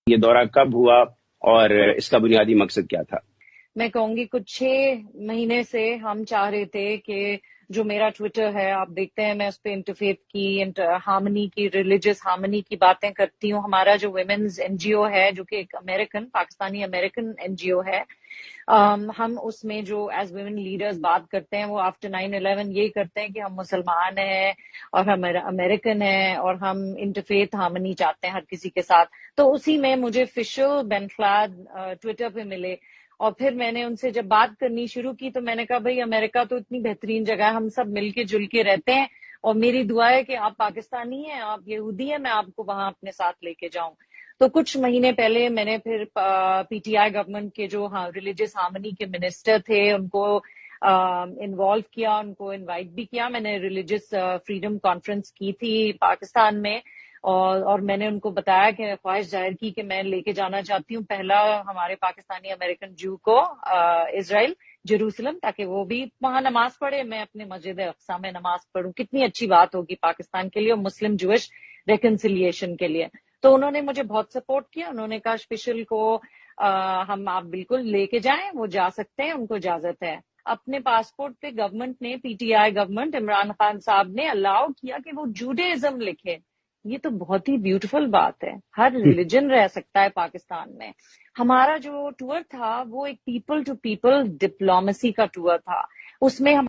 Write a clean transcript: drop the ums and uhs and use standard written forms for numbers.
یہ دورہ کب ہوا اور اس کا بنیادی مقصد کیا تھا؟ میں کہوں گی کچھ 6 مہینے سے ہم چاہ رہے تھے کہ جو میرا ٹویٹر ہے آپ دیکھتے ہیں میں اس پہ انٹرفیتھ کی ہارمنی کی ریلیجس ہارمنی کی باتیں کرتی ہوں. ہمارا جو ویمنز این جی او ہے جو کہ ایک پاکستانی امریکن این جی او ہے, ہم اس میں جو ایز ویمن لیڈرز بات کرتے ہیں وہ آفٹر 9/11 یہی کرتے ہیں کہ ہم مسلمان ہیں اور ہم امریکن ہیں اور ہم انٹرفیتھ ہارمنی چاہتے ہیں ہر کسی کے ساتھ. تو اسی میں مجھے فشل بن خلاد ٹویٹر پہ ملے اور پھر میں نے ان سے جب بات کرنی شروع کی تو میں نے کہا بھائی امریکہ تو اتنی بہترین جگہ ہے, ہم سب مل کے جل کے رہتے ہیں اور میری دعا ہے کہ آپ پاکستانی ہیں, آپ یہودی ہیں, میں آپ کو وہاں اپنے ساتھ لے کے جاؤں. تو کچھ مہینے پہلے میں نے پھر پی ٹی آئی گورنمنٹ کے جو ریلیجس ہارمنی کے منسٹر تھے ان کو انوالو کیا, ان کو انوائٹ بھی کیا. میں نے ریلیجس فریڈم کانفرنس کی تھی پاکستان میں اور میں نے ان کو بتایا کہ خواہش ظاہر کی کہ میں لے کے جانا چاہتی ہوں پہلا ہمارے پاکستانی امریکن جو کو اسرائیل جیروسلم, تاکہ وہ بھی وہاں نماز پڑھے, میں اپنے مسجد اقصی میں نماز پڑھوں. کتنی اچھی بات ہوگی پاکستان کے لیے اور مسلم جوش ریکنسیلیشن کے لیے. تو انہوں نے مجھے بہت سپورٹ کیا. انہوں نے کہا اسپیشل کو ہم آپ بالکل لے کے جائیں, وہ جا سکتے ہیں, ان کو اجازت ہے. اپنے پاسپورٹ پہ گورنمنٹ نے P T I government Imran Khan صاحب نے الاؤ کیا کہ وہ جوڈیزم لکھے. یہ تو بہت ہی بیوٹیفل بات ہے, ہر ریلیجن رہ سکتا ہے پاکستان میں. ہمارا جو ٹور تھا وہ ایک پیپل ٹو پیپل ڈپلومیسی کا ٹور تھا. اس میں ہم